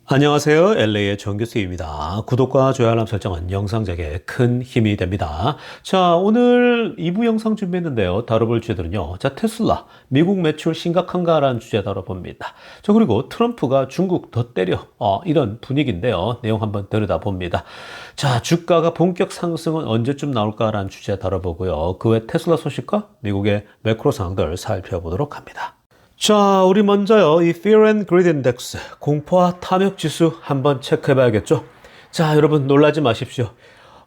안녕하세요. LA의 정교수입니다. 구독과 좋아요 알람 설정은 영상 제작에 큰 힘이 됩니다. 자, 오늘 2부 영상 준비했는데요. 다뤄볼 주제들은요. 자, 테슬라, 미국 매출 심각한가라는 주제 다뤄봅니다. 자, 그리고 트럼프가 중국 더 때려. 이런 분위기인데요. 내용 한번 들여다봅니다. 자, 주가가 본격 상승은 언제쯤 나올까라는 주제 다뤄보고요. 그 외 테슬라 소식과 미국의 매크로 상황들 살펴보도록 합니다. 자, 우리 먼저요, 이 Fear and Greed Index, 공포와 탐욕 지수 한번 체크해 봐야겠죠? 자, 여러분 놀라지 마십시오.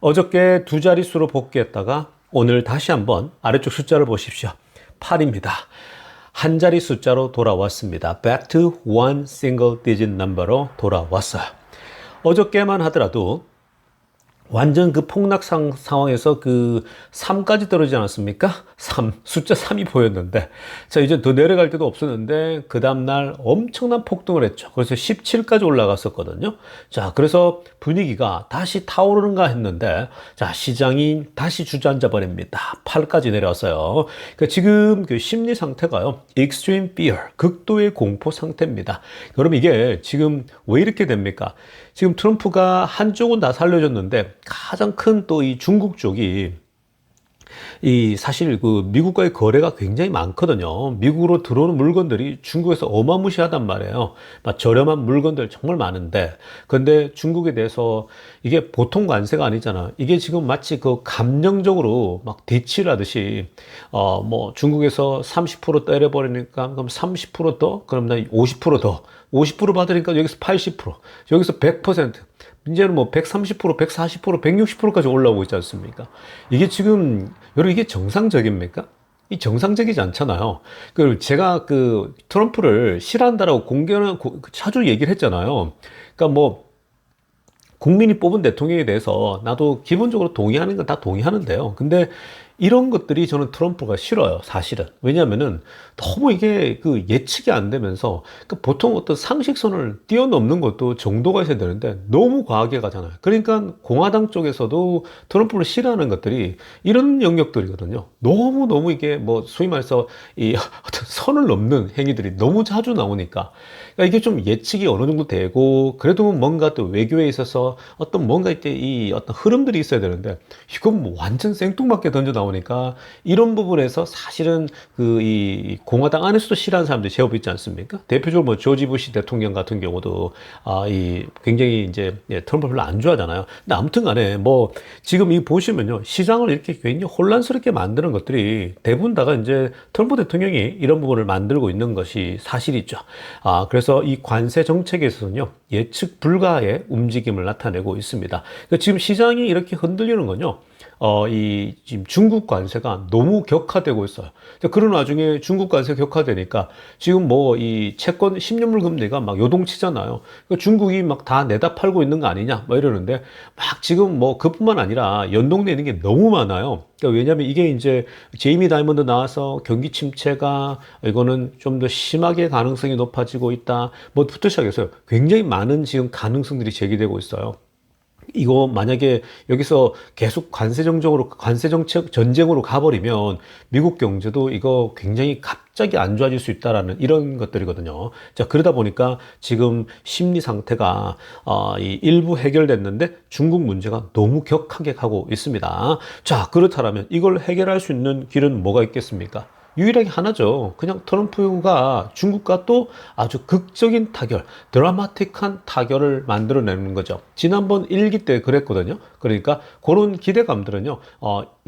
어저께 두 자릿수로 복귀했다가 오늘 다시 한번 아래쪽 숫자를 보십시오. 8입니다. 한 자리 숫자로 돌아왔습니다. Back to one single digit number로 돌아왔어요. 어저께만 하더라도 완전 그 폭락 상황에서 그 3까지 떨어지지 않았습니까? 3, 숫자 3이 보였는데, 자, 이제 더 내려갈 데도 없었는데, 그 다음날 엄청난 폭등을 했죠. 그래서 17까지 올라갔었거든요. 자, 그래서 분위기가 다시 타오르는가 했는데, 자, 시장이 다시 주저앉아 버립니다. 8까지 내려왔어요. 그러니까 지금 그 심리 상태가요, extreme fear, 극도의 공포 상태입니다. 그럼 이게 지금 왜 이렇게 됩니까? 지금 트럼프가 한쪽은 다 살려줬는데 가장 큰 또 이 중국 쪽이 이 사실 그 미국과의 거래가 굉장히 많거든요. 미국으로 들어오는 물건들이 중국에서 어마무시하단 말이에요. 막 저렴한 물건들 정말 많은데, 근데 중국에 대해서 이게 보통 관세가 아니잖아. 이게 지금 마치 그 감정적으로 막 대치를 하듯이 뭐 중국에서 30% 때려버리니까 그럼 30% 더, 그럼 나 50% 더, 50% 받으니까 여기서 80%, 여기서 100%. 이제는 뭐 130%, 140%, 160%까지 올라오고 있지 않습니까? 이게 지금, 여러분, 이게 정상적입니까? 이 정상적이지 않잖아요. 그 제가 그 트럼프를 싫어한다라고 공개는 자주 얘기를 했잖아요. 그러니까 뭐 국민이 뽑은 대통령에 대해서 나도 기본적으로 동의하는 건 다 동의하는데요. 근데 이런 것들이 저는 트럼프가 싫어요, 사실은. 왜냐하면은 너무 이게 그 예측이 안 되면서 그 보통 어떤 상식선을 뛰어넘는 것도 정도가 있어야 되는데 너무 과하게 가잖아요. 그러니까 공화당 쪽에서도 트럼프를 싫어하는 것들이 이런 영역들이거든요. 너무 이게 뭐 소위 말해서 이 어떤 선을 넘는 행위들이 너무 자주 나오니까, 그러니까 이게 좀 예측이 어느 정도 되고 그래도 뭔가 또 외교에 있어서 어떤 뭔가 이때 이 어떤 흐름들이 있어야 되는데 이건 뭐 완전 생뚱맞게 던져 나오니까 이런 부분에서 사실은 그 이 공화당 안에서도 싫어하는 사람들이 제법 있지 않습니까? 대표적으로 뭐 조지 부시 대통령 같은 경우도 이 굉장히 이제 트럼프 별로 안 좋아하잖아요. 근데 아무튼 간에 뭐 지금 이 보시면요, 시장을 이렇게 굉장히 혼란스럽게 만드는 것들이 대부분 다가 이제 트럼프 대통령이 이런 부분을 만들고 있는 것이 사실이죠. 그래서 이 관세 정책에 있어서는요, 예측 불가의 움직임을 나타내고 있습니다. 그러니까 지금 시장이 이렇게 흔들리는 건요, 이 지금 중국 관세가 너무 격화되고 있어요. 그런 와중에 중국 관세 격화되니까 지금 뭐 이 채권 10년물 금리가 막 요동치잖아요. 그러니까 중국이 막 다 내다 팔고 있는 거 아니냐, 뭐 이러는데 막 지금 뭐 그뿐만 아니라 연동되어 있는 게 너무 많아요. 그러니까 왜냐하면 이게 이제 제이미 다이먼드 나와서 경기 침체가 이거는 좀 더 심하게 가능성이 높아지고 있다, 뭐부터 시작해서 굉장히 많은 지금 가능성들이 제기되고 있어요. 이거 만약에 여기서 계속 관세 정책 전쟁으로 가버리면 미국 경제도 이거 굉장히 갑자기 안 좋아질 수 있다라는 이런 것들이거든요. 자, 그러다 보니까 지금 심리 상태가 이 일부 해결됐는데 중국 문제가 너무 격하게 가고 있습니다. 자, 그렇다면 이걸 해결할 수 있는 길은 뭐가 있겠습니까? 유일하게 하나죠. 그냥 트럼프가 중국과 또 아주 극적인 타결, 드라마틱한 타결을 만들어내는 거죠. 지난번 1기 때 그랬거든요. 그러니까 그런 기대감들은요,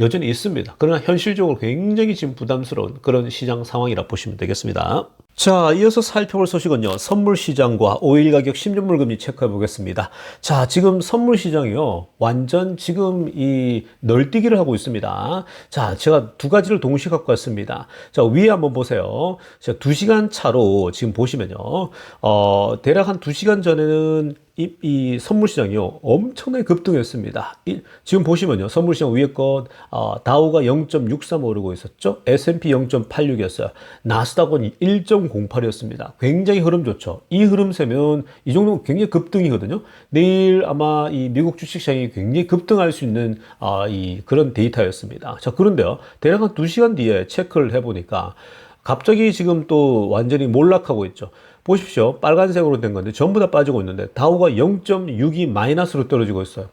여전히 있습니다. 그러나 현실적으로 굉장히 지금 부담스러운 그런 시장 상황이라 보시면 되겠습니다. 자, 이어서 살펴볼 소식은요, 선물 시장과 오일 가격 10년물 금리 체크해 보겠습니다. 자, 지금 선물 시장이요, 완전 지금 이 널뛰기를 하고 있습니다. 자, 제가 두 가지를 동시에 갖고 왔습니다. 자, 위에 한번 보세요. 자, 2시간 차로 지금 보시면요, 대략 한 2시간 전에는 이 선물 시장이요, 엄청나게 급등했습니다. 지금 보시면요, 선물 시장 위에 것, 다우가 0.63 오르고 있었죠. S&P 0.86이었어요. 나스닥은 1.08이었습니다. 굉장히 흐름 좋죠. 이 흐름 세면 이 정도면 굉장히 급등이거든요. 내일 아마 이 미국 주식시장이 굉장히 급등할 수 있는 이 그런 데이터였습니다. 자, 그런데요, 대략 한 2시간 뒤에 체크를 해보니까 갑자기 지금 또 완전히 몰락하고 있죠. 보십시오. 빨간색으로 된 건데 전부 다 빠지고 있는데 다우가 0.62 마이너스로 떨어지고 있어요.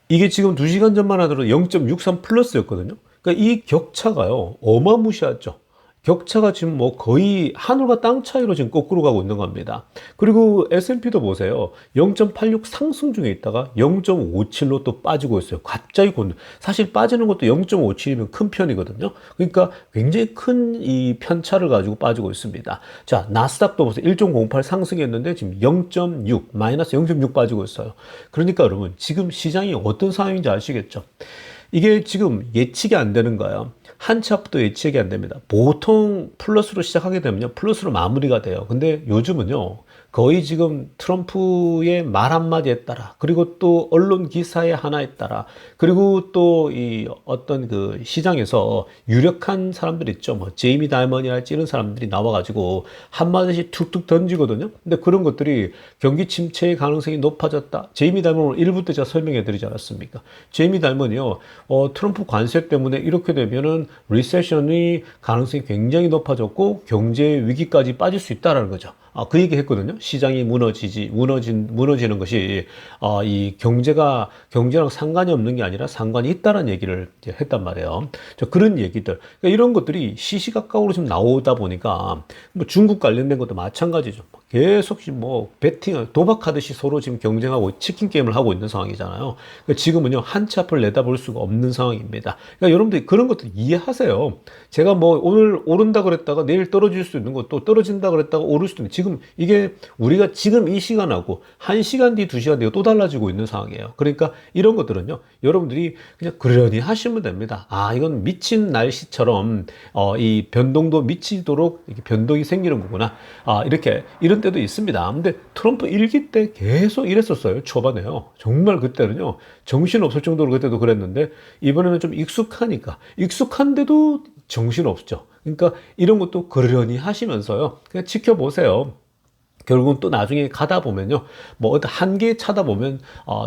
이게 지금 2시간 전만 하더라도 0.63 플러스였거든요. 그러니까 이 격차가요, 어마무시하죠. 격차가 지금 뭐 거의 하늘과 땅 차이로 지금 거꾸로 가고 있는 겁니다. 그리고 S&P도 보세요. 0.86 상승 중에 있다가 0.57로 또 빠지고 있어요. 갑자기 사실 빠지는 것도 0.57이면 큰 편이거든요. 그러니까 굉장히 큰 이 편차를 가지고 빠지고 있습니다. 자, 나스닥도 보세요. 1.08 상승했는데 지금 0.6, 마이너스 0.6 빠지고 있어요. 그러니까 여러분, 지금 시장이 어떤 상황인지 아시겠죠? 이게 지금 예측이 안 되는 거예요. 한 치 앞도 예측이 안 됩니다. 보통 플러스로 시작하게 되면요, 플러스로 마무리가 돼요. 근데 요즘은요, 거의 지금 트럼프의 말 한마디에 따라, 그리고 또 언론 기사의 하나에 따라, 그리고 또 이 어떤 그 시장에서 유력한 사람들 있죠. 뭐 제이미 다이먼이랄지 이런 사람들이 나와가지고 한마디씩 툭툭 던지거든요. 근데 그런 것들이 경기 침체의 가능성이 높아졌다. 제이미 다이먼을 1부 때 제가 설명해 드리지 않았습니까? 제이미 다이먼이요, 트럼프 관세 때문에 이렇게 되면은 리세션이 가능성이 굉장히 높아졌고 경제 위기까지 빠질 수 있다라는 거죠. 그 얘기 했거든요. 시장이 무너지는 것이, 이 경제랑 상관이 없는 게 아니라 상관이 있다는 얘기를 했단 말이에요. 그런 얘기들. 그러니까 이런 것들이 시시각각으로 지금 나오다 보니까, 뭐 중국 관련된 것도 마찬가지죠. 계속 뭐 도박하듯이 서로 지금 경쟁하고 치킨 게임을 하고 있는 상황이잖아요. 그러니까 지금은요, 한 치 앞을 내다볼 수가 없는 상황입니다. 그러니까 여러분들이 그런 것들 이해하세요. 제가 뭐 오늘 오른다 그랬다가 내일 떨어질 수 있는 거, 또 떨어진다 그랬다가 오를 수도 있는, 지금 이게 우리가 지금 이 시간하고 1시간 뒤, 2시간 뒤가 또 달라지고 있는 상황이에요. 그러니까 이런 것들은요, 여러분들이 그냥 그러려니 하시면 됩니다. 이건 미친 날씨처럼 이 변동도 미치도록 이렇게 변동이 생기는 거구나. 이런 때도 있습니다. 근데 트럼프 1기 때 계속 이랬었어요. 초반에요. 정말 그때는요, 정신없을 정도로 그때도 그랬는데, 이번에는 좀 익숙한데도 정신없죠. 그러니까 이런 것도 그러려니 하시면서요, 그냥 지켜보세요. 결국은 또 나중에 가다 보면요, 뭐 어떤 한계에 차다 보면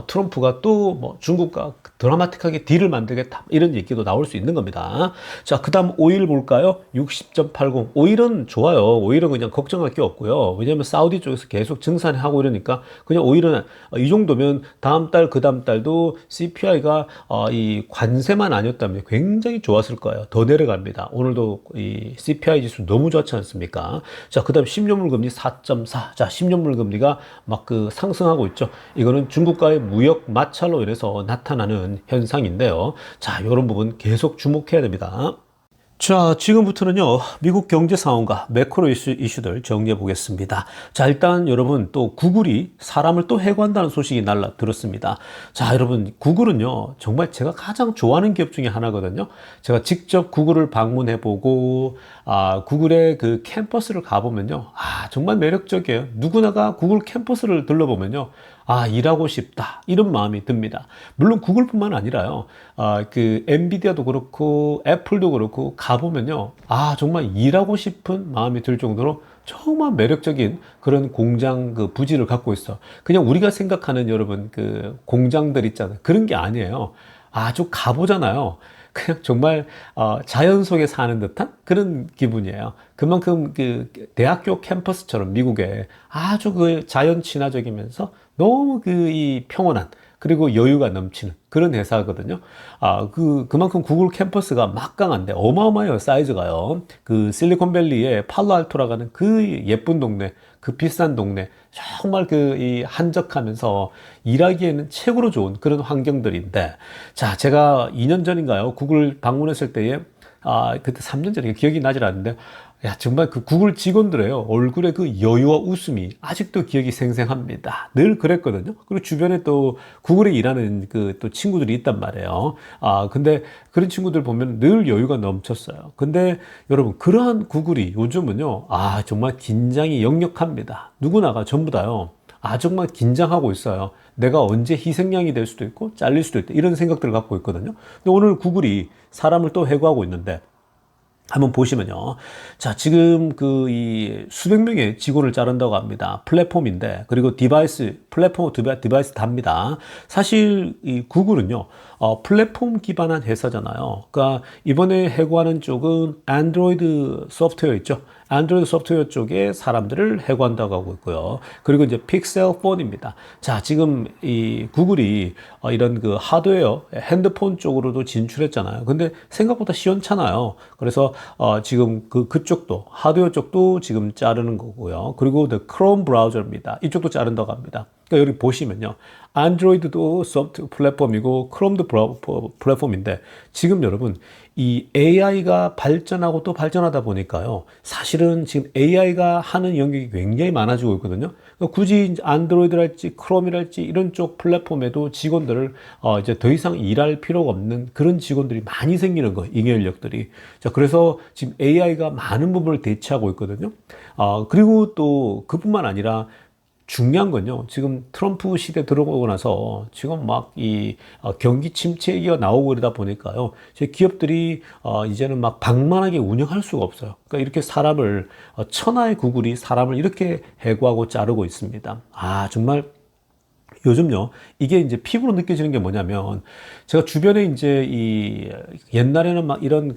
트럼프가 또 뭐 중국과 드라마틱하게 딜을 만들겠다, 이런 얘기도 나올 수 있는 겁니다. 자, 그 다음 오일 볼까요? 60.80. 오일은 좋아요. 오일은 그냥 걱정할 게 없고요. 왜냐면 사우디 쪽에서 계속 증산하고 이러니까 그냥 오일은 이 정도면 다음 달, 그 다음 달도 CPI가 이 관세만 아니었다면 굉장히 좋았을 거예요. 더 내려갑니다. 오늘도 이 CPI 지수 너무 좋지 않습니까? 자, 그 다음 10년물 금리 4.4. 자, 10년물 금리가 막 상승하고 있죠. 이거는 중국과의 무역 마찰로 인해서 나타나는 현상인데요. 자, 이런 부분 계속 주목해야 됩니다. 자, 지금부터는요, 미국 경제 상황과 매크로 이슈들 정리해 보겠습니다. 자, 일단 여러분, 또 구글이 사람을 또 해고한다는 소식이 날라들었습니다. 자, 여러분, 구글은요, 정말 제가 가장 좋아하는 기업 중에 하나거든요. 제가 직접 구글을 방문해 보고, 구글의 그 캠퍼스를 가보면요, 정말 매력적이에요. 누구나가 구글 캠퍼스를 들러보면요, 일하고 싶다, 이런 마음이 듭니다. 물론 구글뿐만 아니라요, 그 엔비디아도 그렇고 애플도 그렇고 가보면요, 정말 일하고 싶은 마음이 들 정도로 정말 매력적인 그런 공장 그 부지를 갖고 있어. 그냥 우리가 생각하는 여러분 그 공장들 있잖아요. 그런 게 아니에요. 아주 가보잖아요. 그냥 정말 자연 속에 사는 듯한 그런 기분이에요. 그만큼 그 대학교 캠퍼스처럼 미국에 아주 그 자연 친화적이면서 너무 이 평온한, 그리고 여유가 넘치는 그런 회사거든요. 그만큼 구글 캠퍼스가 막강한데 어마어마해요, 사이즈가요. 그 실리콘밸리의 팔로알토라고 하는 그 예쁜 동네, 그 비싼 동네, 정말 이 한적하면서 일하기에는 최고로 좋은 그런 환경들인데, 자, 제가 2년 전인가요? 구글 방문했을 때에, 그때 3년 전에 기억이 나질 않는데, 정말 그 구글 직원들의요, 얼굴에 그 여유와 웃음이 아직도 기억이 생생합니다. 늘 그랬거든요. 그리고 주변에 또 구글에 일하는 또 친구들이 있단 말이에요. 근데 그런 친구들 보면 늘 여유가 넘쳤어요. 근데 여러분, 그러한 구글이 요즘은요, 정말 긴장이 역력합니다. 누구나가 전부 다요, 정말 긴장하고 있어요. 내가 언제 희생양이 될 수도 있고, 잘릴 수도 있다, 이런 생각들을 갖고 있거든요. 근데 오늘 구글이 사람을 또 해고하고 있는데, 한번 보시면요. 자, 지금 이 수백 명의 직원을 자른다고 합니다. 플랫폼인데, 그리고 플랫폼 디바이스 답니다. 사실 이 구글은요, 플랫폼 기반한 회사잖아요. 그러니까 이번에 해고하는 쪽은 안드로이드 소프트웨어 있죠. 안드로이드 소프트웨어 쪽에 사람들을 해고한다고 하고 있고요. 그리고 이제 픽셀 폰입니다. 자, 지금 이 구글이 이런 그 하드웨어, 핸드폰 쪽으로도 진출했잖아요. 근데 생각보다 시원찮아요. 그래서 지금 그쪽도 하드웨어 쪽도 지금 자르는 거고요. 그리고 크롬 브라우저입니다. 이쪽도 자른다고 합니다. 그러니까 여기 보시면요. 안드로이드도 소프트 플랫폼이고 크롬도 플랫폼인데 지금 여러분 이 AI가 발전하고 또 발전하다 보니까요. 사실은 지금 AI가 하는 영역이 굉장히 많아지고 있거든요. 그러니까 굳이 안드로이드랄지 크롬이랄지 이런 쪽 플랫폼에도 직원들을 이제 더 이상 일할 필요가 없는 그런 직원들이 많이 생기는 거예요. 잉여 인력들이. 자, 그래서 지금 AI가 많은 부분을 대체하고 있거든요. 그리고 또 그뿐만 아니라 중요한 건요. 지금 트럼프 시대 들어오고 나서 지금 막 이 경기 침체 얘기가 나오고 그러다 보니까요. 제 기업들이 이제는 막 방만하게 운영할 수가 없어요. 그러니까 이렇게 사람을 천하의 구글이 사람을 이렇게 해고하고 자르고 있습니다. 아, 정말 요즘요, 이게 이제 피부로 느껴지는 게 뭐냐면, 제가 주변에 이제 옛날에는 막 이런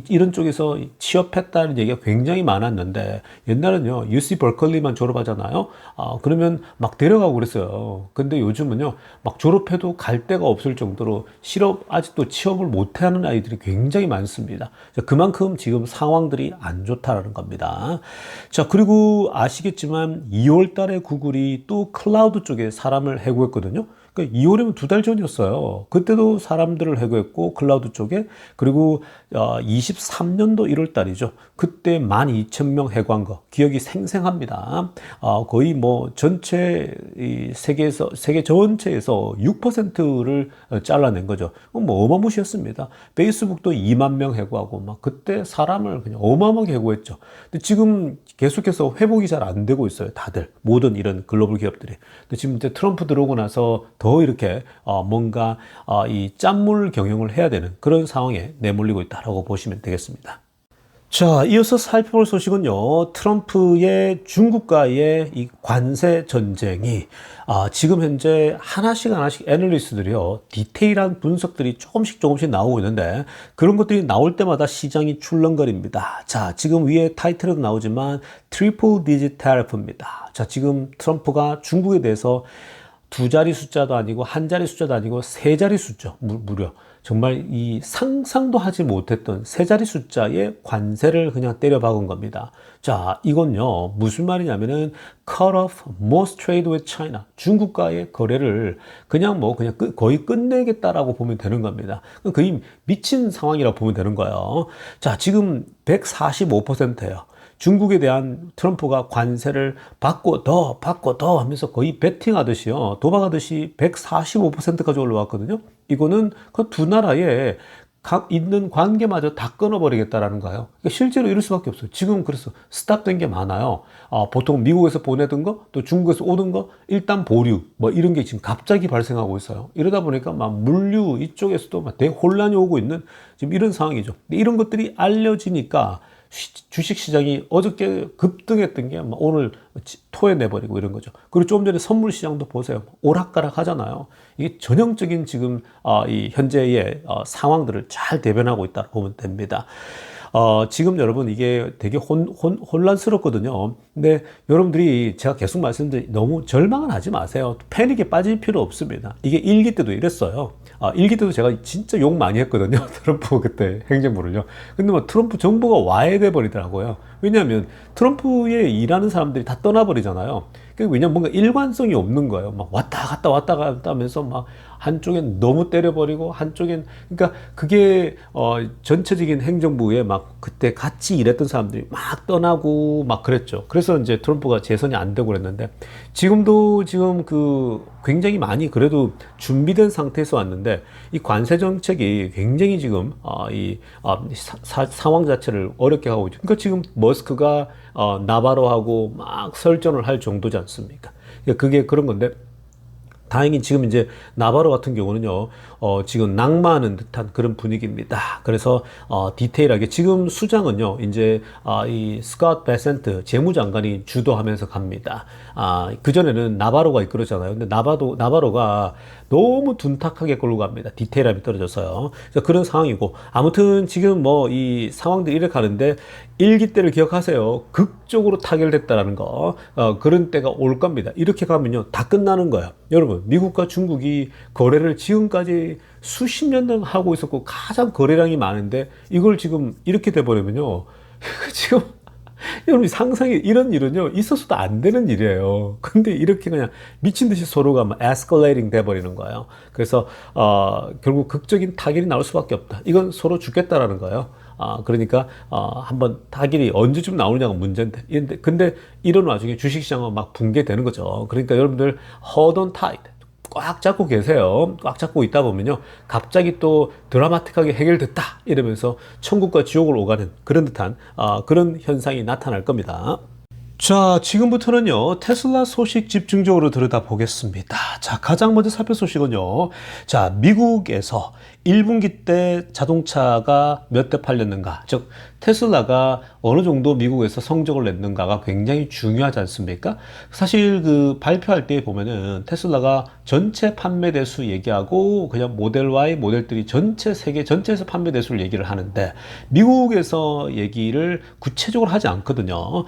이런 쪽에서 취업했다는 얘기가 굉장히 많았는데, 옛날은요, UC 버클리만 졸업하잖아요? 그러면 막 데려가고 그랬어요. 근데 요즘은요, 막 졸업해도 갈 데가 없을 정도로 아직도 취업을 못 하는 아이들이 굉장히 많습니다. 그만큼 지금 상황들이 안 좋다라는 겁니다. 자, 그리고 아시겠지만 2월 달에 구글이 또 클라우드 쪽에 사람을 해고했거든요. 그러니까 2월이면 2달 전이었어요. 그때도 사람들을 해고했고 클라우드 쪽에 그리고 23년도 1월 달이죠. 그때 12,000명 해고한 거 기억이 생생합니다. 거의 뭐 전체 세계 전체에서 6%를 잘라낸 거죠. 뭐 어마무시했습니다. 페이스북도 2만 명 해고하고 막 그때 사람을 그냥 어마어마하게 해고했죠. 근데 지금 계속해서 회복이 잘 안 되고 있어요. 다들 모든 이런 글로벌 기업들이. 근데 지금 이제 트럼프 들어오고 나서 더 이렇게 뭔가 이 짠물 경영을 해야 되는 그런 상황에 내몰리고 있다라고 보시면 되겠습니다. 자, 이어서 살펴볼 소식은요, 트럼프의 중국과의 이 관세 전쟁이, 지금 현재 하나씩 애널리스트들이요, 디테일한 분석들이 조금씩 나오고 있는데, 그런 것들이 나올 때마다 시장이 출렁거립니다. 자, 지금 위에 타이틀에도 나오지만, 트리플 디짓 테리프입니다. 자, 지금 트럼프가 중국에 대해서 두 자리 숫자도 아니고 한 자리 숫자도 아니고 세 자리 숫자 무려 정말 이 상상도 하지 못했던 세 자리 숫자의 관세를 그냥 때려 박은 겁니다. 자, 이건요 무슨 말이냐면은 cut off most trade with China, 중국과의 거래를 그냥 거의 끝내겠다라고 보면 되는 겁니다. 거의 미친 상황이라고 보면 되는 거예요. 자, 지금 145%예요. 중국에 대한 트럼프가 관세를 받고 더 하면서 거의 베팅하듯이요. 도박하듯이 145%까지 올라왔거든요. 이거는 그 두 나라의 있는 관계마저 다 끊어버리겠다라는 거예요. 그러니까 실제로 이럴 수밖에 없어요. 지금 그래서 스탑된 게 많아요. 보통 미국에서 보내던 거, 또 중국에서 오던 거, 일단 보류, 뭐 이런 게 지금 갑자기 발생하고 있어요. 이러다 보니까 막 물류 이쪽에서도 막 대혼란이 오고 있는 지금 이런 상황이죠. 이런 것들이 알려지니까 주식 시장이 어저께 급등했던 게 오늘 토해내버리고 이런 거죠. 그리고 좀 전에 선물 시장도 보세요. 오락가락 하잖아요. 이게 전형적인 지금 이 현재의 상황들을 잘 대변하고 있다고 보면 됩니다. 지금 여러분 이게 되게 혼란스럽거든요. 근데 여러분들이 제가 계속 말씀드린 너무 절망은 하지 마세요. 패닉에 빠질 필요 없습니다. 이게 1기 때도 이랬어요. 1기 때도 제가 진짜 욕 많이 했거든요. 트럼프 그때 행정부를요. 근데 뭐 트럼프 정부가 와야 돼 버리더라고요. 왜냐하면 트럼프에 일하는 사람들이 다 떠나버리잖아요. 왜냐면 뭔가 일관성이 없는 거예요. 막 왔다 갔다 하면서 막 한쪽엔 너무 때려버리고 한쪽엔 그러니까 그게 전체적인 행정부에 막 그때 같이 일했던 사람들이 막 떠나고 막 그랬죠. 그래서 이제 트럼프가 재선이 안 되고 그랬는데 지금도 지금 굉장히 많이 그래도 준비된 상태에서 왔는데 이 관세 정책이 굉장히 지금 상황 자체를 어렵게 하고 있죠. 그러니까 지금 머스크가 나바로하고 막 설전을 할 정도지 않습니까? 그게 그런 건데 다행히 지금 이제 나바로 같은 경우는요, 지금 낙마하는 듯한 그런 분위기입니다. 그래서, 디테일하게 지금 수장은요, 이제, 이 스콧 베센트 재무장관이 주도하면서 갑니다. 그전에는 나바로가 이끌었잖아요. 근데 나바로가 너무 둔탁하게 끌고 갑니다. 디테일함이 떨어져서요. 그래서 그런 상황이고, 아무튼 지금 뭐 이 상황들이 이렇게 가는데, 일기 때를 기억하세요. 극적으로 타결됐다라는 거, 그런 때가 올 겁니다. 이렇게 가면요, 다 끝나는 거예요. 여러분, 미국과 중국이 거래를 지금까지 수십 년 동안 하고 있었고, 가장 거래량이 많은데, 이걸 지금 이렇게 돼버리면요, 지금, 여러분 상상이 이런 일은요 있어서도 안 되는 일이에요. 근데 이렇게 그냥 미친 듯이 서로가 막 에스컬레이팅 돼버리는 거예요. 그래서 결국 극적인 타결이 나올 수밖에 없다. 이건 서로 죽겠다라는 거예요. 그러니까 한번 타결이 언제쯤 나오느냐가 문제인데, 근데 이런 와중에 주식시장은 막 붕괴되는 거죠. 그러니까 여러분들 hold on tight, 꽉 잡고 계세요. 꽉 잡고 있다 보면요, 갑자기 또 드라마틱하게 해결됐다 이러면서 천국과 지옥을 오가는 그런 듯한 그런 현상이 나타날 겁니다. 자, 지금부터는요, 테슬라 소식 집중적으로 들여다보겠습니다. 자, 가장 먼저 살펴볼 소식은요, 자, 미국에서 1분기 때 자동차가 몇 대 팔렸는가, 즉 테슬라가 어느 정도 미국에서 성적을 냈는가가 굉장히 중요하지 않습니까? 사실 그 발표할 때 보면은 테슬라가 전체 판매 대수 얘기하고 그냥 모델 Y, 모델 3 전체 세계 전체에서 판매 대수를 얘기를 하는데, 미국에서 얘기를 구체적으로 하지 않거든요.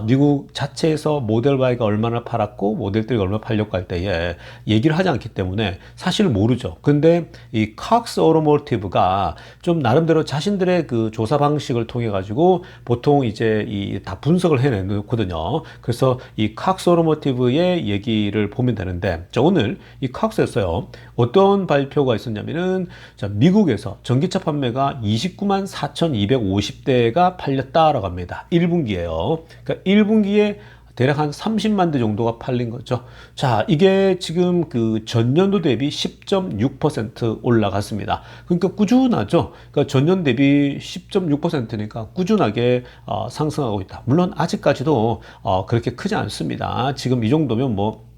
미국 자체에서 모델 Y가 얼마나 팔았고 모델 3가 얼마나 팔렸고 할 때에 얘기를 하지 않기 때문에 사실 모르죠. 근데 이 칵스 오토모티브가 좀 나름대로 자신들의 그 조사 방식을 통해 가지고 보통 이제 이 다 분석을 해내거든요. 그래서 이 칵스 오토모티브의 얘기를 보면 되는데, 자, 오늘 이 칵스에서요 어떤 발표가 있었냐면은, 자, 미국에서 전기차 판매가 29만 4,250대가 팔렸다라고 합니다. 1분기에요. 그러니까 1분기에 대략 한 30만 대 정도가 팔린 거죠. 자, 이게 지금 그 전년도 대비 10.6% 올라갔습니다. 그러니까 꾸준하죠. 그러니까 전년 대비 10.6%니까 꾸준하게 상승하고 있다. 물론 아직까지도 그렇게 크지 않습니다. 지금 이 정도면 뭐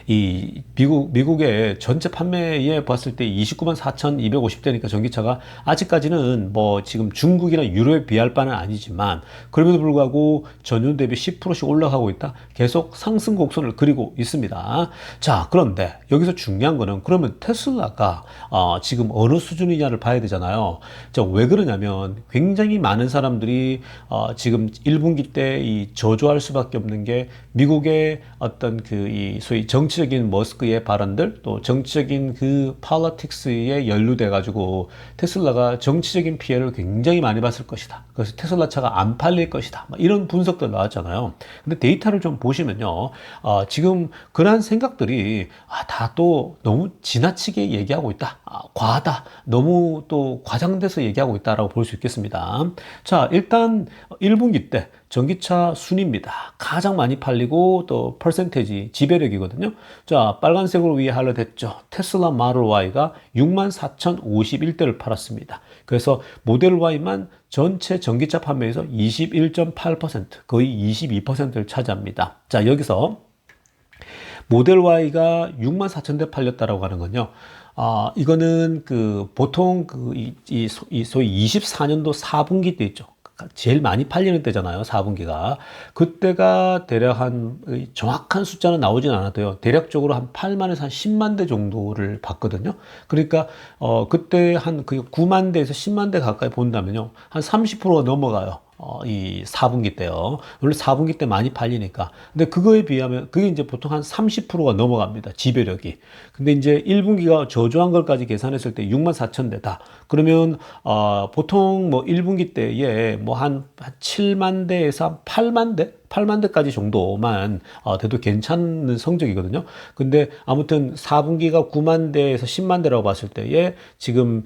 이 미국의 전체 판매에 봤을 때 29만 4,250대니까 전기차가 아직까지는 뭐 지금 중국이나 유럽에 비할 바는 아니지만, 그럼에도 불구하고 전년 대비 10%씩 올라가고 있다. 계속 상승 곡선을 그리고 있습니다. 자, 그런데 여기서 중요한 거는, 그러면 테슬라가 지금 어느 수준이냐를 봐야 되잖아요. 자, 왜 그러냐면 굉장히 많은 사람들이 지금 1분기 때 이 저조할 수밖에 없는 게, 미국의 어떤 그 이 소위 정치적인 머스크의 발언들, 또 정치적인 그 폴리틱스에 연루돼 가지고 테슬라가 정치적인 피해를 굉장히 많이 봤을 것이다. 그래서 테슬라 차가 안 팔릴 것이다. 이런 분석도 나왔잖아요. 근데 데이터를 좀 보시면요, 지금 그러한 생각들이 다 또 너무 지나치게 얘기하고 있다. 과하다. 너무 또 과장돼서 얘기하고 있다라고 볼 수 있겠습니다. 자, 일단 1분기 때 전기차 순입니다. 가장 많이 팔리고 또 퍼센테이지 지배력이거든요. 자, 빨간색으로 위에 하이라이트했죠. 테슬라 모델 Y가 64,051대를 팔았습니다. 그래서 모델 Y만 전체 전기차 판매에서 21.8%, 거의 22%를 차지합니다. 자, 여기서 모델 Y가 64,000대 팔렸다라고 하는 건요, 이거는 그 보통 소위 24년도 4분기 때 있죠. 제일 많이 팔리는 때잖아요. 4분기가. 그때가 대략 한, 정확한 숫자는 나오진 않아도요, 대략적으로 한 8만에서 한 10만 대 정도를 봤거든요. 그러니까, 그때 한 9만 대에서 10만 대 가까이 본다면요, 한 30%가 넘어가요. 이 4분기 때요. 원래 4분기 때 많이 팔리니까. 근데 그거에 비하면 그게 이제 보통 한 30%가 넘어갑니다. 지배력이. 근데 이제 1분기가 저조한 걸까지 계산했을 때 6만 4천 대다. 그러면 보통 뭐 1분기 때에 뭐 한 7만 대에서 한 8만 대? 8만 대까지 정도만 돼도 괜찮은 성적이거든요. 근데 아무튼 4분기가 9만 대에서 10만 대라고 봤을 때에 지금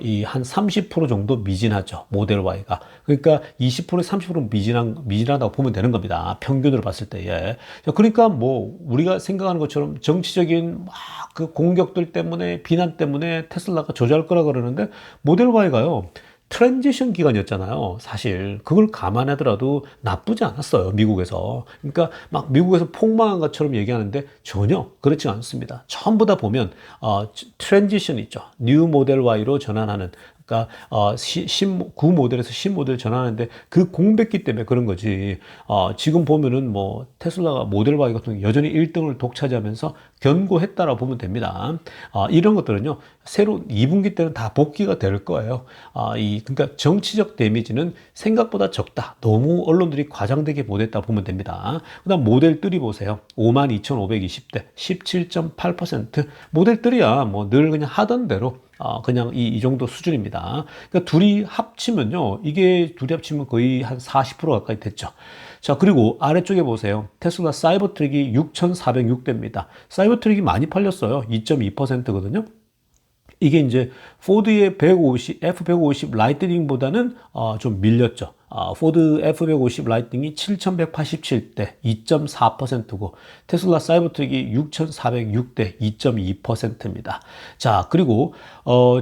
이 한 30% 정도 미진하죠. 모델 Y가. 그러니까 20% 30% 미진하다고 보면 되는 겁니다. 평균으로 봤을 때에. 그러니까 뭐 우리가 생각하는 것처럼 정치적인 막 그 공격들 때문에, 비난 때문에 테슬라가 저조할 거라 그러는데, 모델 Y가요, 트랜지션 기간이었잖아요. 사실 그걸 감안하더라도 나쁘지 않았어요. 미국에서. 그러니까 막 미국에서 폭망한 것처럼 얘기하는데 전혀 그렇지 않습니다. 전부 다 보면 트랜지션 있죠. 뉴 모델 Y로 전환하는. 그러니까 구 모델에서 신 모델 전환하는데 그 공백기 때문에 그런 거지. 지금 보면은 뭐 테슬라가 모델 Y 같은 경우 여전히 1등을 독차지하면서 견고했다라고 보면 됩니다. 이런 것들은요. 새로 2분기 때는 다 복귀가 될 거예요. 그러니까 정치적 데미지는 생각보다 적다. 너무 언론들이 과장되게 보냈다 보면 됩니다. 그다음 모델 3 보세요. 52,520대 17.8%. 모델 3야 뭐 늘 그냥 하던 대로 그냥 이 정도 수준입니다. 그러니까 둘이 합치면요. 이게 둘이 합치면 거의 한 40% 가까이 됐죠. 자, 그리고 아래쪽에 보세요. 테슬라 사이버 트랙이 6,406대입니다. 사이버 트랙이 많이 팔렸어요. 2.2%거든요. 이게 이제 포드의 150, F150 라이트닝보다는 좀 밀렸죠. 포드 F150 라이트닝이 7,187대 2.4%고 테슬라 사이버트랙이 6,406대 2.2%입니다. 자, 그리고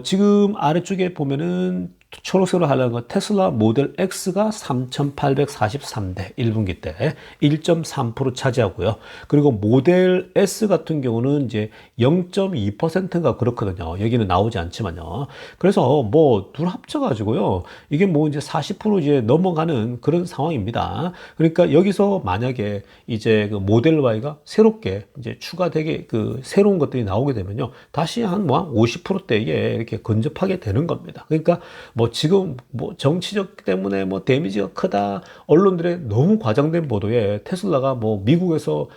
지금 아래쪽에 보면은 초록색으로 하려는 건 테슬라 모델 X가 3,843대 1분기 때 1.3% 차지하고요. 그리고 모델 S 같은 경우는 이제 0.2%가 그렇거든요. 여기는 나오지 않지만요. 그래서 뭐 둘 합쳐가지고요. 이게 뭐 이제 40% 이제 넘어가는 그런 상황입니다. 그러니까 여기서 만약에 이제 그 모델 Y가 새롭게 이제 추가되게 그 새로운 것들이 나오게 되면요. 다시 한 뭐 50%대에 이렇게 근접하게 되는 겁니다. 그러니까 뭐 지금 뭐 정치적 때문에 뭐 데미지가 크다 언론들의 너무 과장된 보도에 테슬라가 뭐 미국에서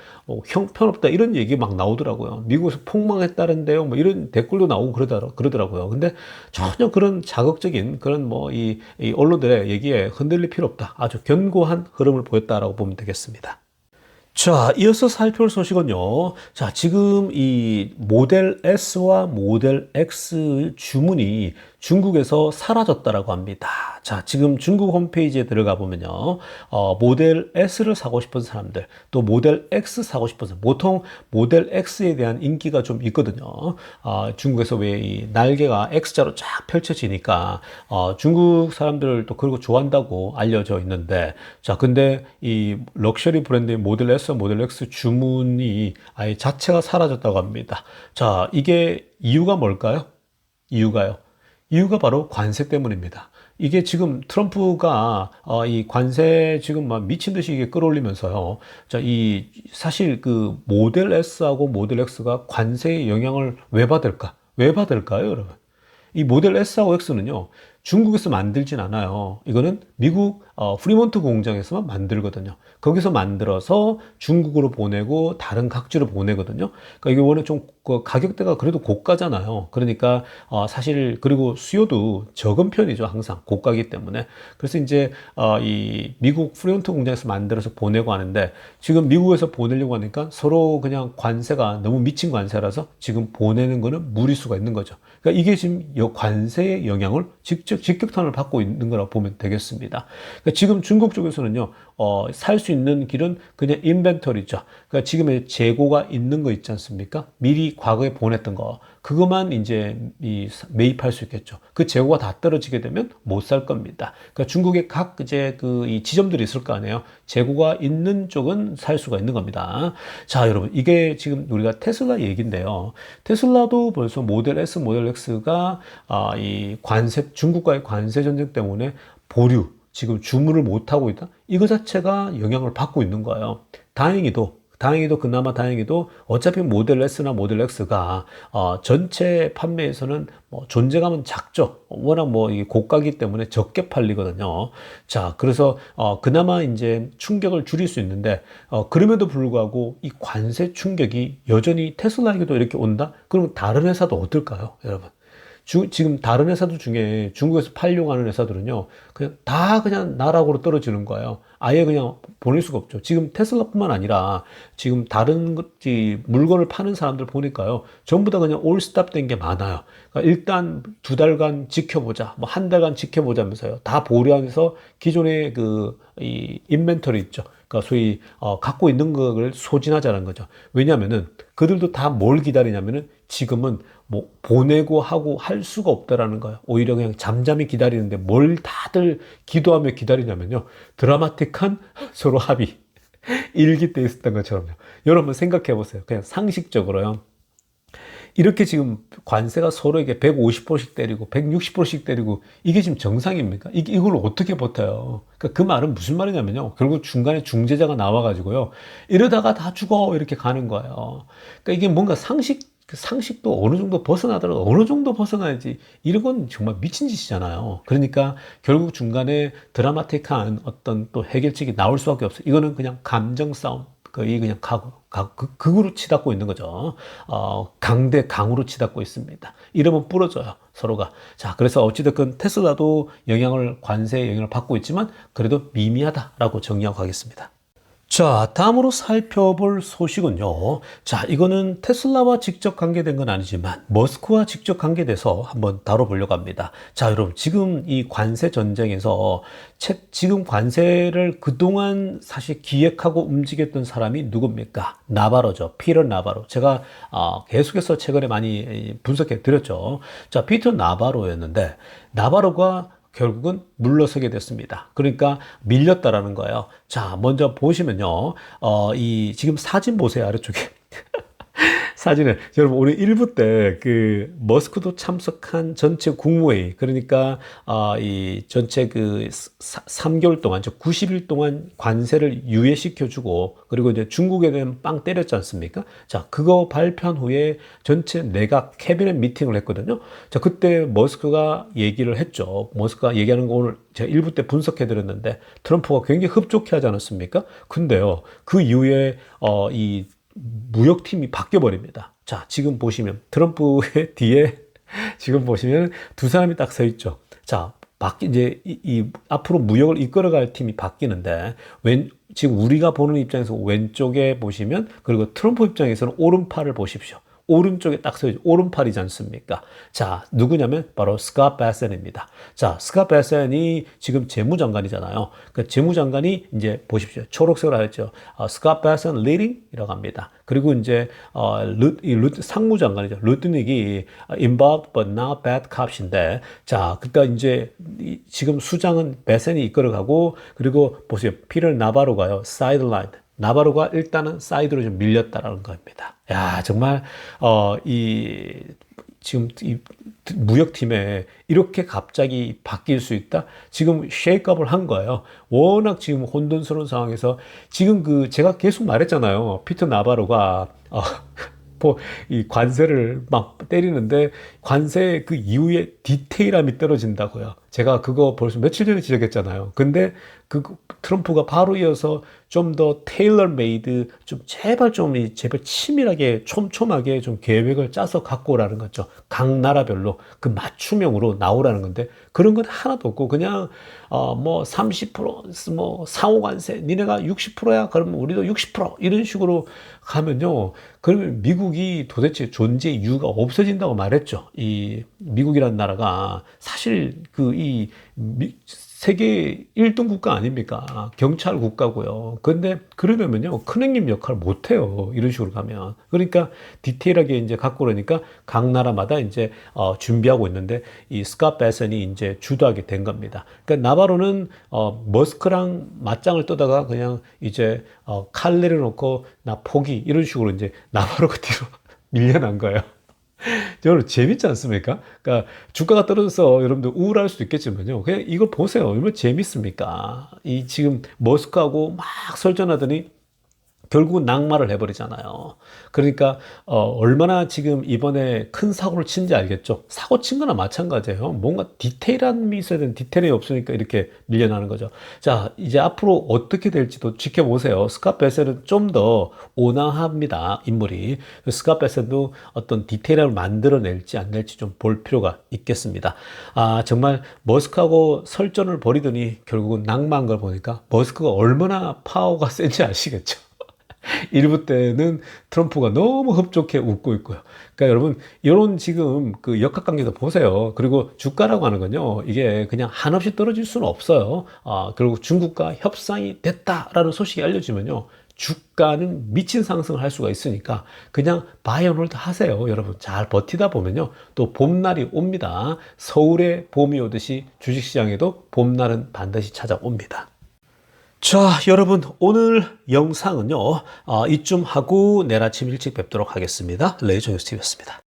형편없다 이런 얘기 막 나오더라고요. 미국에서 폭망했다는데요. 뭐 이런 댓글도 나오고 그러더라고요. 근데 전혀 그런 자극적인 그런 뭐 이 언론들의 얘기에 흔들릴 필요 없다. 아주 견고한 흐름을 보였다라고 보면 되겠습니다. 자, 이어서 살펴볼 소식은요. 자, 지금 이 모델 S와 모델 X 주문이 중국에서 사라졌다라고 합니다. 자, 지금 중국 홈페이지에 들어가 보면요. 모델 S를 사고 싶은 사람들, 또 모델 X 사고 싶은 사람, 보통 모델 X에 대한 인기가 좀 있거든요. 중국에서 왜 이 날개가 X자로 쫙 펼쳐지니까, 중국 사람들을 또 그런 거 좋아한다고 알려져 있는데, 자, 근데 이 럭셔리 브랜드의 모델 S, 모델 X 주문이 아예 자체가 사라졌다고 합니다. 자, 이게 이유가 뭘까요? 이유가 바로 관세 때문입니다. 이게 지금 트럼프가 이 관세 지금 막 미친 듯이 이게 끌어올리면서요. 자, 이 사실 그 모델 S하고 모델 X가 관세의 영향을 왜 받을까? 왜 받을까요, 여러분? 이 모델 S하고 X는요, 중국에서 만들진 않아요. 이거는 미국 프리몬트 공장에서만 만들거든요. 거기서 만들어서 중국으로 보내고 다른 각지로 보내거든요. 그러니까 이게 원래 좀 가격대가 그래도 고가잖아요. 그러니까 사실 그리고 수요도 적은 편이죠. 항상 고가기 때문에. 그래서 이제 이 미국 프리몬트 공장에서 만들어서 보내고 하는데 지금 미국에서 보내려고 하니까 서로 그냥 관세가 너무 미친 관세라서 지금 보내는 거는 무리수가 있는 거죠. 그러니까 이게 지금 관세의 영향을 직격탄을 받고 있는 거라고 보면 되겠습니다. 그러니까 지금 중국 쪽에서는요, 살 수 있는 길은 그냥 인벤토리죠. 그러니까 지금의 재고가 있는 거 있지 않습니까? 미리 과거에 보냈던 거. 그것만 이제 매입할 수 있겠죠. 그 재고가 다 떨어지게 되면 못 살 겁니다. 그러니까 중국의 각 이제 이 지점들이 있을 거 아니에요. 재고가 있는 쪽은 살 수가 있는 겁니다. 자, 여러분. 이게 지금 우리가 테슬라 얘기인데요. 테슬라도 벌써 모델 S, 모델 X가 이 중국과의 관세 전쟁 때문에 보류, 지금 주문을 못하고 있다? 이거 자체가 영향을 받고 있는 거예요. 그나마 다행히도 어차피 모델 S나 모델 X가 전체 판매에서는 뭐 존재감은 작죠. 워낙 뭐 이게 고가기 때문에 적게 팔리거든요. 자, 그래서 그나마 이제 충격을 줄일 수 있는데 그럼에도 불구하고 이 관세 충격이 여전히 테슬라에게도 이렇게 온다? 그러면 다른 회사도 어떨까요, 여러분? 지금 다른 회사들 중에 중국에서 팔려고 하는 회사들은요, 그냥 나락으로 떨어지는 거예요. 아예 그냥 보낼 수가 없죠. 지금 테슬라뿐만 아니라 지금 다른 물건을 파는 사람들 보니까요, 전부 다 그냥 올스탑 된 게 많아요. 그러니까 일단 2달간 지켜보자, 뭐 1달간 지켜보자면서요. 다 보류하면서 기존의 이 인벤토리 있죠. 그러니까 소위 갖고 있는 것을 소진하자는 거죠. 왜냐하면은 그들도 다 뭘 기다리냐면은 지금은 뭐 보내고 하고 할 수가 없다라는 거예요. 오히려 그냥 잠잠히 기다리는데 뭘 다들 기도하며 기다리냐면요. 드라마틱한 서로 합의. 일기 때 있었던 것처럼요. 여러분 생각해 보세요. 그냥 상식적으로요. 이렇게 지금 관세가 서로에게 150%씩 때리고 160%씩 때리고 이게 지금 정상입니까? 이걸 어떻게 버텨요? 그러니까 그 말은 무슨 말이냐면요. 결국 중간에 중재자가 나와가지고요. 이러다가 다 죽어 이렇게 가는 거예요. 그러니까 이게 뭔가 상식도 어느 정도 벗어나더라도 어느 정도 벗어나야지 이런 건 정말 미친 짓이잖아요. 그러니까 결국 중간에 드라마틱한 어떤 또 해결책이 나올 수밖에 없어요. 이거는 그냥 감정 싸움. 거의 그냥 극으로 치닫고 있는 거죠. 강대 강으로 치닫고 있습니다. 이러면 부러져요, 서로가. 자, 그래서 어찌됐건 테슬라도 관세 영향을 받고 있지만 그래도 미미하다라고 정리하고 가겠습니다. 자, 다음으로 살펴볼 소식은요. 자, 이거는 테슬라와 직접 관계된 건 아니지만 머스크와 직접 관계돼서 한번 다뤄보려고 합니다. 자, 여러분, 지금 이 관세 전쟁에서 지금 관세를 그동안 사실 기획하고 움직였던 사람이 누굽니까? 나바로죠. 피터 나바로. 제가 계속해서 최근에 많이 분석해 드렸죠. 자, 피터 나바로였는데 나바로가 결국은 물러서게 됐습니다. 그러니까 밀렸다라는 거예요. 자, 먼저 보시면요. 지금 사진 보세요. 아래쪽에. 사진을 여러분 오늘 1부 때 그 머스크도 참석한 전체 국무회의 그러니까 이 전체 그 3개월 동안 즉 90일 동안 관세를 유예시켜 주고 그리고 이제 중국에 대한 빵 때렸지 않습니까? 자, 그거 발표한 후에 전체 내각 캐비넷 미팅을 했거든요. 자, 그때 머스크가 얘기를 했죠. 머스크가 얘기하는 거 오늘 제가 1부 때 분석해 드렸는데 트럼프가 굉장히 흡족해 하지 않았습니까? 근데요. 그 이후에 이 무역팀이 바뀌어 버립니다. 자, 지금 보시면 트럼프의 뒤에 지금 보시면 두 사람이 딱 서 있죠. 자, 이제 앞으로 무역을 이끌어갈 팀이 바뀌는데 지금 우리가 보는 입장에서 왼쪽에 보시면 그리고 트럼프 입장에서는 오른팔을 보십시오. 오른쪽에 딱 서 있죠. 오른팔이지 않습니까? 자, 누구냐면 바로 스캇 베센입니다. 자, 스캇 베센이 지금 재무장관이잖아요. 그 재무장관이 이제 보십시오. 초록색으로 하였죠. 스캇 베센 리딩이라고 합니다. 그리고 이제 상무장관이죠. 루트닉이 involved but not bad cop인데, 자, 그러니까 이제 지금 수장은 베센이 이끌어가고 그리고 보세요. 피터 나바로가요. 사이드라인. 나바로가 일단은 사이드로 좀 밀렸다라는 겁니다. 야, 정말, 지금 이 무역팀에 이렇게 갑자기 바뀔 수 있다? 지금 쉐이크업을 한 거예요. 워낙 지금 혼돈스러운 상황에서 지금 제가 계속 말했잖아요. 피터 나바로가, 이 관세를 막 때리는데 관세 그 이후에 디테일함이 떨어진다고요. 제가 그거 벌써 며칠 전에 지적했잖아요. 근데 트럼프가 바로 이어서 좀 더 테일러 메이드 좀 제발 치밀하게 촘촘하게 좀 계획을 짜서 갖고 오라는 거죠. 각 나라별로 그 맞춤형으로 나오라는 건데 그런 건 하나도 없고 그냥 뭐 30% 상호관세 니네가 60%야 그러면 우리도 60% 이런 식으로 가면요. 그러면 미국이 도대체 존재 이유가 없어진다고 말했죠. 이 미국이라는 나라가 사실 세계 1등 국가 아닙니까? 경찰 국가고요. 근데 그러려면요. 큰형님 역할을 못해요. 이런 식으로 가면. 그러니까 디테일하게 이제 갖고 그러니까 각 나라마다 이제 준비하고 있는데 이 스캇 베센이 이제 주도하게 된 겁니다. 그러니까 나바로는 머스크랑 맞짱을 뜨다가 그냥 이제 칼 내려놓고 나 포기 이런 식으로 이제 나바로가 뒤로 밀려난 거예요. 여러분 재밌지 않습니까? 그러니까 주가가 떨어져서 여러분들 우울할 수도 있겠지만요. 그냥 이걸 보세요. 얼마나 재밌습니까? 지금 머스크하고 막 설전하더니 결국은 낙마를 해버리잖아요. 그러니까 얼마나 지금 이번에 큰 사고를 친지 알겠죠? 사고 친 거나 마찬가지예요. 뭔가 디테일함이 있어야 되는 디테일이 없으니까 이렇게 밀려나는 거죠. 자, 이제 앞으로 어떻게 될지도 지켜보세요. 스캇 베센은 좀 더 온화합니다. 인물이. 스캇 베센도 어떤 디테일함을 만들어낼지 안 낼지 좀 볼 필요가 있겠습니다. 정말 머스크하고 설전을 벌이더니 결국은 낙마한 걸 보니까 머스크가 얼마나 파워가 센지 아시겠죠? 일부 때는 트럼프가 너무 흡족해 웃고 있고요. 그러니까 여러분, 이런 지금 그 역학관계도 보세요. 그리고 주가라고 하는 건요, 이게 그냥 한없이 떨어질 수는 없어요. 그리고 중국과 협상이 됐다라는 소식이 알려지면요, 주가는 미친 상승을 할 수가 있으니까 그냥 바이 앤 홀드 하세요. 여러분, 잘 버티다 보면요, 또 봄날이 옵니다. 서울에 봄이 오듯이 주식시장에도 봄날은 반드시 찾아옵니다. 자, 여러분, 오늘 영상은요, 이쯤 하고 내일 아침 일찍 뵙도록 하겠습니다. 레이저 뉴스TV였습니다.